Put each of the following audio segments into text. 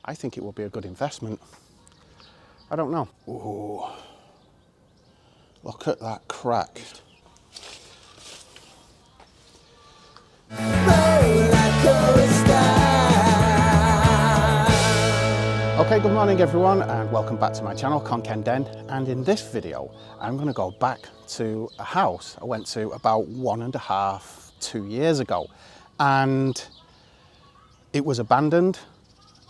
I think it will be a good investment. I don't know. Ooh, look at that crack. Okay, good morning everyone and welcome back to my channel, Kaen. And in this video, I'm going to go back to a house I went to about 1.5 to 2 years ago. And it was abandoned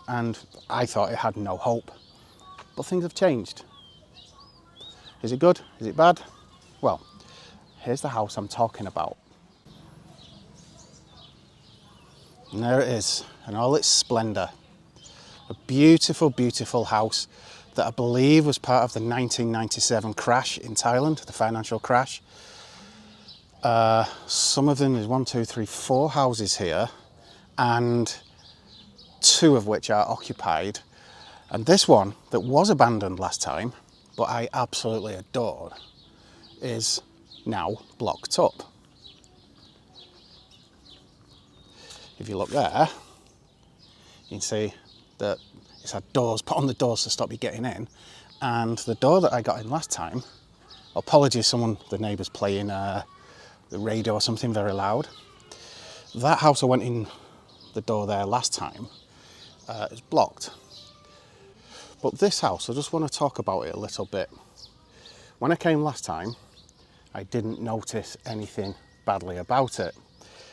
and I thought it had no hope. But things have changed. Is it good? Is it bad? Well, here's the house I'm talking about. And there it is, in all its splendour. A beautiful, beautiful house that I believe was part of the 1997 crash in Thailand, the financial crash. Some of them, there's 4 houses here, and 2 of which are occupied. And this one that was abandoned last time, but I absolutely adored, is now blocked up. If you look there, you can see that it's had doors put on the doors to stop you getting in, and the door that I got in last time, apologies, the neighbours playing the radio or something very loud. That house I went in the door there last time is blocked. But this house, I just want to talk about it a little bit. When I came last time, I didn't notice anything badly about it.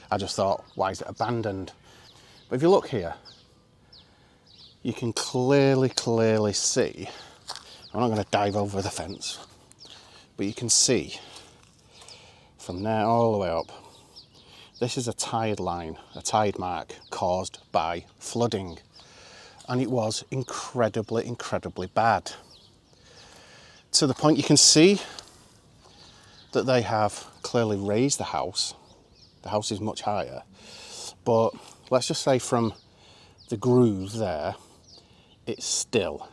I just thought, why is it abandoned? But if you look here, you can clearly see, I'm not going to dive over the fence, but you can see from there all the way up, this is a tide line, a tide mark caused by flooding. And it was incredibly bad. To the point you can see that they have clearly raised the house. The house is much higher, but let's just say from the groove there, it still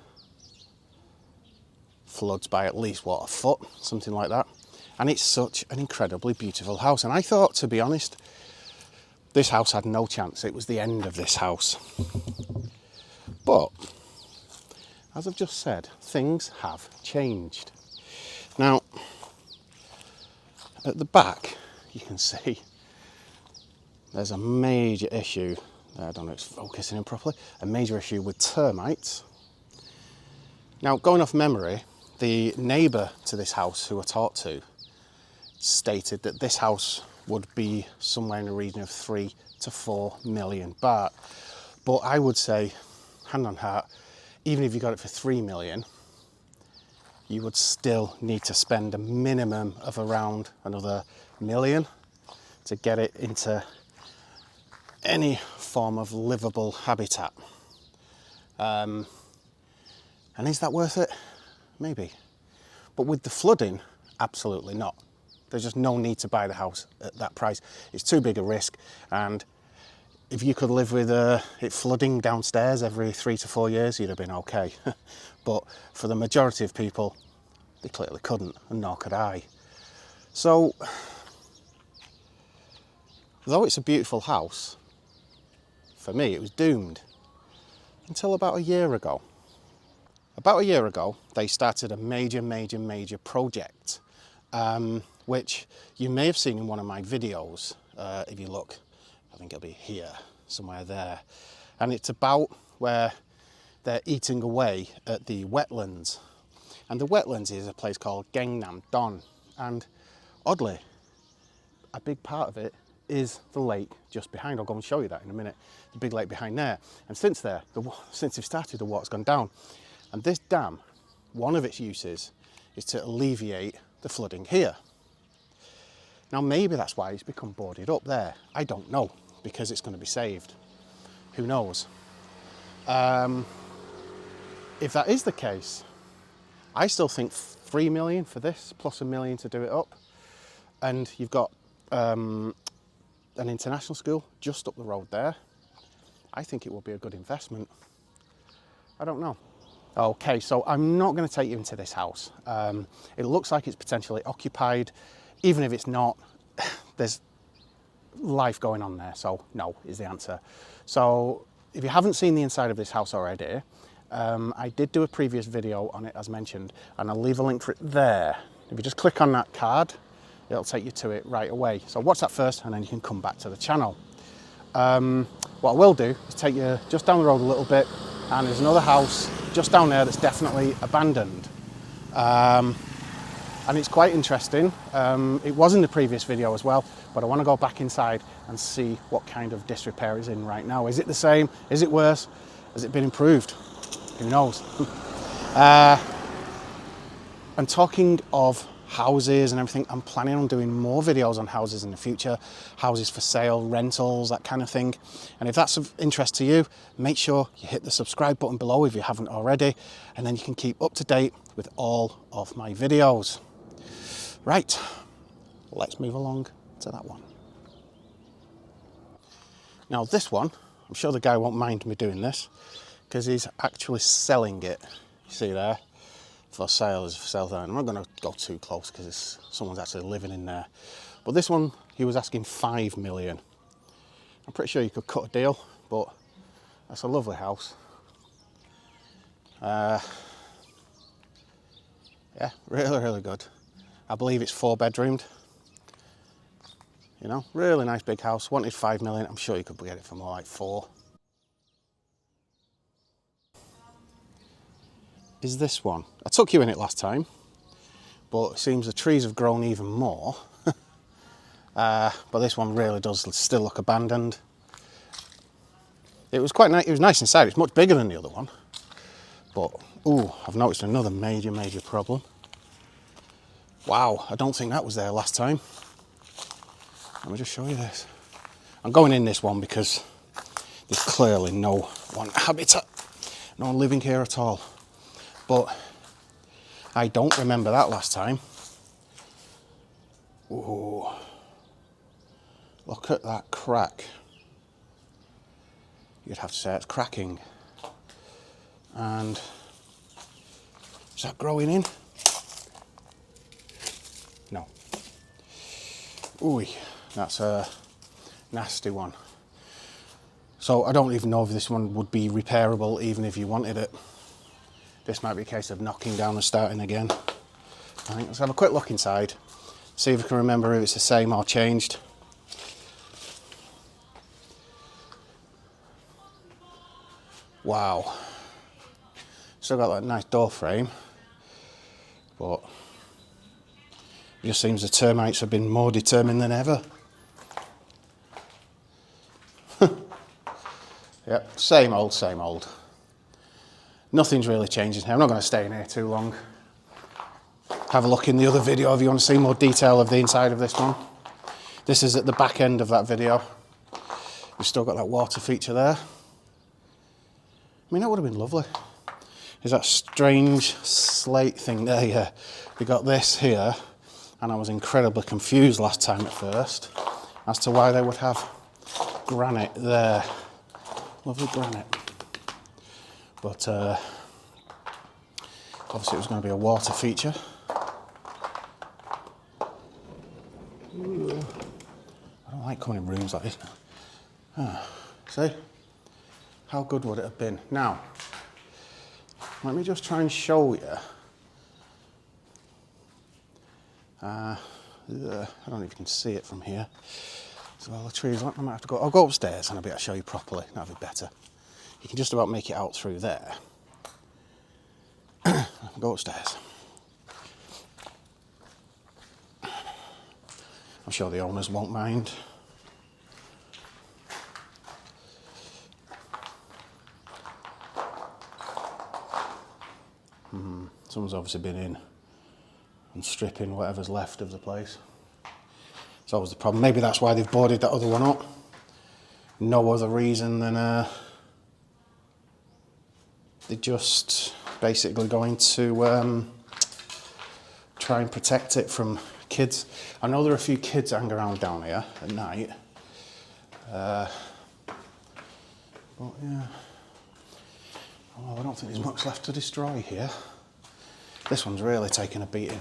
floods by at least, what, a foot, something like that. And it's such an incredibly beautiful house. And I thought, to be honest, this house had no chance. It was the end of this house. But, as I've just said, things have changed. Now, at the back, you can see there's a major issue. I don't know if it's focusing in properly. A major issue with termites. Now, going off memory, the neighbour to this house who I talked to stated that this house would be somewhere in the region of 3 to 4 million baht. But I would say, hand on heart, even if you got it for 3 million, you would still need to spend a minimum of around another million to get it into any form of livable habitat. And is that worth it? Maybe. But with the flooding, absolutely not. There's just no need to buy the house at that price. It's too big a risk. And if you could live with it flooding downstairs every 3 to 4 years, you'd have been okay. But for the majority of people, they clearly couldn't, and nor could I. So, though it's a beautiful house, for me it was doomed. Until about a year ago. About a year ago, they started a major project, which you may have seen in one of my videos. If you look, I think it'll be here, somewhere there. And it's about where they're eating away at the wetlands. And the wetlands is a place called Gangnam Don. And oddly, a big part of it is the lake just behind. I'll go and show you that in a minute. The big lake behind there. And since they've started, the water's gone down. And this dam, one of its uses is to alleviate the flooding here. Now maybe that's why it's become boarded up there. I don't know, because it's going to be saved. Who knows? If that is the case, I still think 3 million for this, plus $1 million to do it up. And you've got an international school just up the road there. I think it will be a good investment. I don't know. Okay, so I'm not going to take you into this house. It looks like it's potentially occupied. Even if it's not, there's life going on there. So no is the answer. So if you haven't seen the inside of this house already, I did do a previous video on it as mentioned, and I'll leave a link for it there. If you just click on that card, it'll take you to it right away. So watch that first and then you can come back to the channel. What I will do is take you just down the road a little bit, and there's another house just down there that's definitely abandoned. And it's quite interesting. It was in the previous video as well, but I want to go back inside and see what kind of disrepair it's in right now. Is it the same? Is it worse? Has it been improved? Who knows? And talking of houses and everything, I'm planning on doing more videos on houses in the future, houses for sale, rentals, that kind of thing. And if that's of interest to you, make sure you hit the subscribe button below if you haven't already, and then you can keep up to date with all of my videos. Right, let's move along to that one. Now this one, I'm sure the guy won't mind me doing this because he's actually selling it. You see there? For sale, is for sale there. I'm not going to go too close because someone's actually living in there. But this one, he was asking 5 million. I'm pretty sure you could cut a deal, but that's a lovely house. Yeah, really, really good. I believe it's 4 bedroomed. You know, really nice big house. Wanted 5 million. I'm sure you could get it for more like 4. Is this one. I took you in it last time, but it seems the trees have grown even more. But this one really does still look abandoned. It was quite nice. It was nice inside. It's much bigger than the other one. But, ooh, I've noticed another major problem. Wow, I don't think that was there last time. Let me just show you this. I'm going in this one because there's clearly no one habitat, no one living here at all. But I don't remember that last time. Ooh, look at that crack. You'd have to say it's cracking. And is that growing in? No. Ooh, that's a nasty one. So I don't even know if this one would be repairable even if you wanted it. This might be a case of knocking down and starting again. I think let's have a quick look inside, see if I can remember if it's the same or changed. Wow. Still got that nice door frame, but it just seems the termites have been more determined than ever. Yep, same old, same old. Nothing's really changing here. I'm not going to stay in here too long. Have a look in the other video if you want to see more detail of the inside of this one. This is at the back end of that video. We've still got that water feature there. I mean, that would have been lovely. There's that strange slate thing there, yeah. We got this here, and I was incredibly confused last time at first as to why they would have granite there. Lovely granite. But obviously it was going to be a water feature. Ooh, I don't like coming in rooms like this. See? How good would it have been? Now, let me just try and show you. I don't know if you can see it from here. So all the trees, I might have to go. I'll go upstairs and I'll be able to show you properly. That'll be better. You can just about make it out through there. Go upstairs. I'm sure the owners won't mind. Someone's obviously been in and stripping whatever's left of the place. It's always the problem. Maybe that's why they've boarded that other one up. No other reason than they're just basically going to try and protect it from kids. I know there are a few kids hanging around down here at night. But yeah. Oh, I don't think there's much left to destroy here. This one's really taken a beating.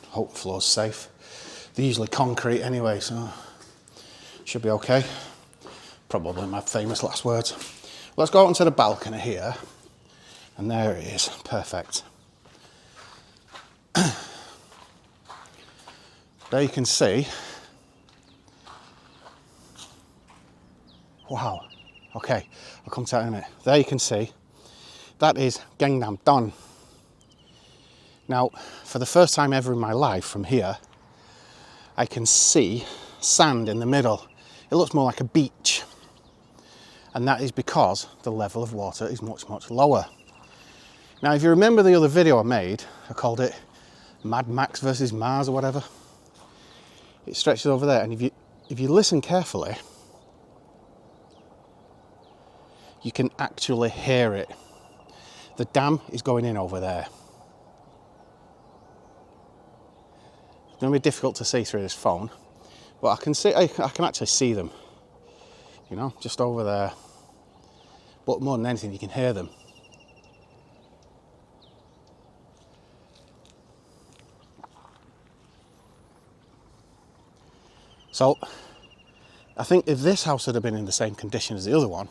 Hope the floor's safe. They're usually concrete anyway, so Should be okay. Probably my famous last words. Let's go out onto the balcony here. And there it is, perfect. There you can see. Wow, okay, I'll come to that in a minute. There you can see, that is Gangnam Don. Now, for the first time ever in my life from here, I can see sand in the middle. It looks more like a beach. And that is because the level of water is much, much lower. Now, if you remember the other video I made, I called it Mad Max versus Mars or whatever. It stretches over there, and if you listen carefully, you can actually hear it. The dam is going in over there. It's going to be difficult to see through this phone, but I can actually see them, you know, just over there. But more than anything, you can hear them. So, I think if this house had been in the same condition as the other one,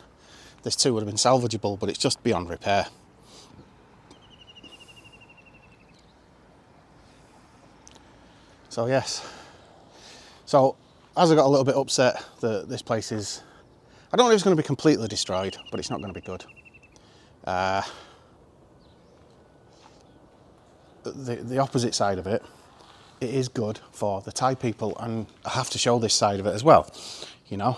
this too would have been salvageable, but it's just beyond repair. So yes. So, as I got a little bit upset that this place is, I don't know if it's going to be completely destroyed, but it's not going to be good. The opposite side of it, it is good for the Thai people, and I have to show this side of it as well. You know,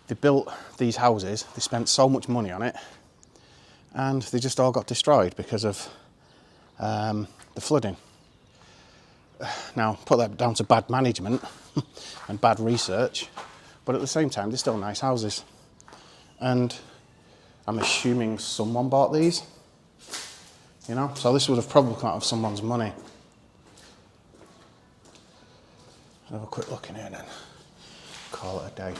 they built these houses, they spent so much money on it, and they just all got destroyed because of the flooding. Now, put that down to bad management and bad research, but at the same time, they're still nice houses. And I'm assuming someone bought these, you know? So this would have probably come out of someone's money. Have a quick look in here then, call it a day.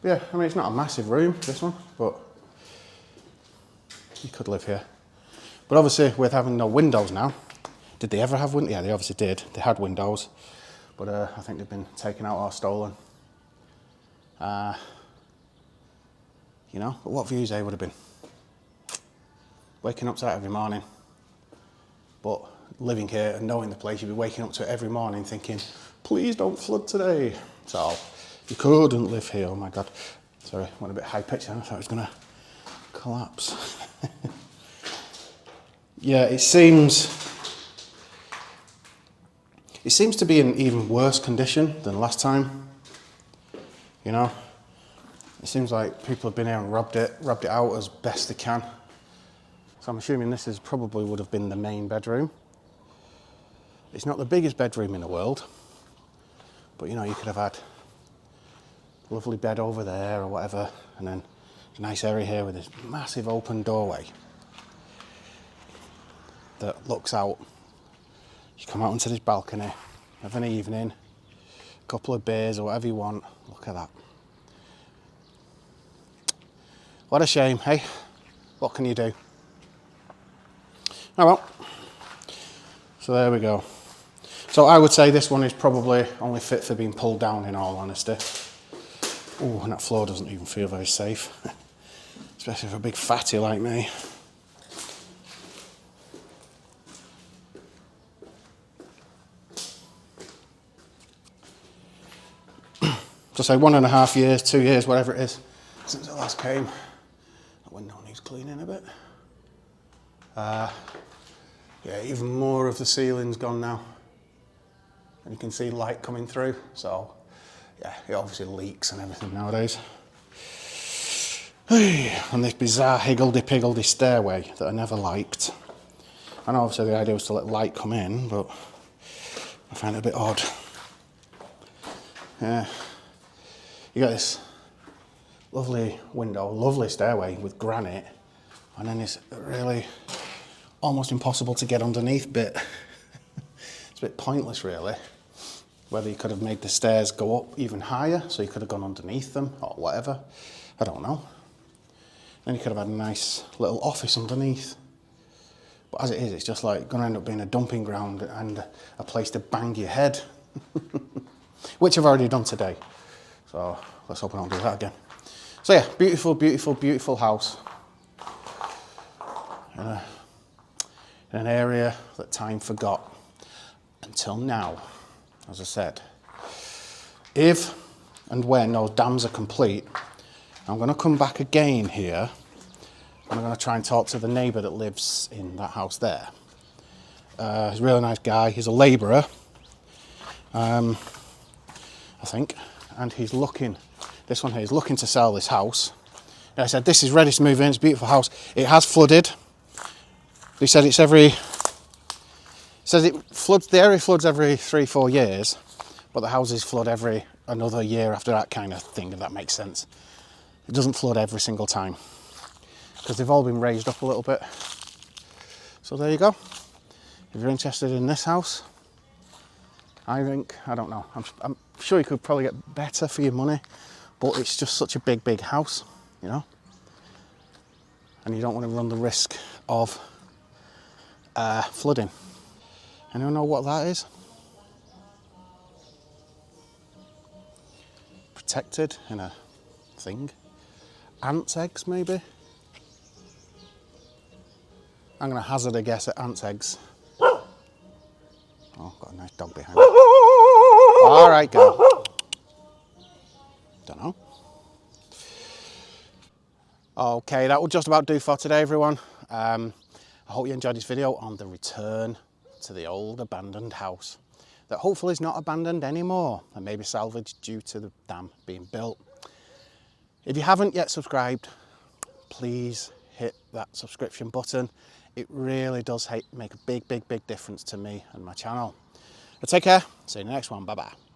Yeah, I mean, it's not a massive room, this one, but you could live here. But obviously, with having no windows now, did they ever have windows? Yeah, they obviously did. They had windows, but I think they've been taken out or stolen. You know, but what views they would have been. Waking up to that every morning. But living here and knowing the place, you'd be waking up to it every morning thinking, please don't flood today. So, you couldn't live here, oh my God. Sorry, went a bit high pitched then, I thought it was gonna collapse. Yeah, it seems to be in even worse condition than last time. You know, it seems like people have been here and rubbed it out as best they can. So I'm assuming this is probably would have been the main bedroom. It's not the biggest bedroom in the world, but you know, you could have had a lovely bed over there or whatever, and then a nice area here with this massive open doorway that looks out. You come out onto this balcony, have an evening, a couple of beers or whatever you want. Look at that. What a shame, hey? What can you do? Oh well. So there we go. So I would say this one is probably only fit for being pulled down, in all honesty. Oh, and that floor doesn't even feel very safe. Especially for a big fatty like me. So say 1.5 years, 2 years, whatever it is, since I last came. That window needs cleaning a bit. Yeah, even more of the ceiling's gone now. And you can see light coming through, so yeah, it obviously leaks and everything nowadays. And this bizarre higgledy-piggledy stairway that I never liked. I know obviously the idea was to let light come in, but I find it a bit odd. Yeah, you got this lovely window, lovely stairway with granite, and then this really almost impossible to get underneath bit. It's a bit pointless really. Whether you could have made the stairs go up even higher, so you could have gone underneath them or whatever, I don't know. Then you could have had a nice little office underneath. But as it is, it's just like going to end up being a dumping ground and a place to bang your head. Which I've already done today. So let's hope I don't do that again. So yeah, beautiful, beautiful, beautiful house. In an area that time forgot until now, as I said. If and when those dams are complete, I'm going to come back again here and I'm going to try and talk to the neighbour that lives in that house there. He's a really nice guy. He's a labourer, I think, and he's looking, this one here, he's looking to sell this house. And I said, this is ready to move in, it's a beautiful house. It has flooded. He said it's every, says it floods, the area floods every 3-4 years, but the houses flood every another year after that kind of thing, if that makes sense. It doesn't flood every single time because they've all been raised up a little bit. So there you go. If you're interested in this house, I think, I don't know, I'm sure you could probably get better for your money, but it's just such a big, big house, you know, and you don't want to run the risk of flooding. Anyone know what that is? Protected in a thing. Ants' eggs, maybe? I'm going to hazard a guess at ants' eggs. Oh, got a nice dog behind me. All right, go. Don't know. Okay, that will just about do for today, everyone. I hope you enjoyed this video on the return to the old abandoned house that hopefully is not abandoned anymore and maybe salvaged due to the dam being built. If you haven't yet subscribed, please hit that subscription button. It really does make a big, big, big difference to me and my channel. But take care. See you in the next one. Bye bye.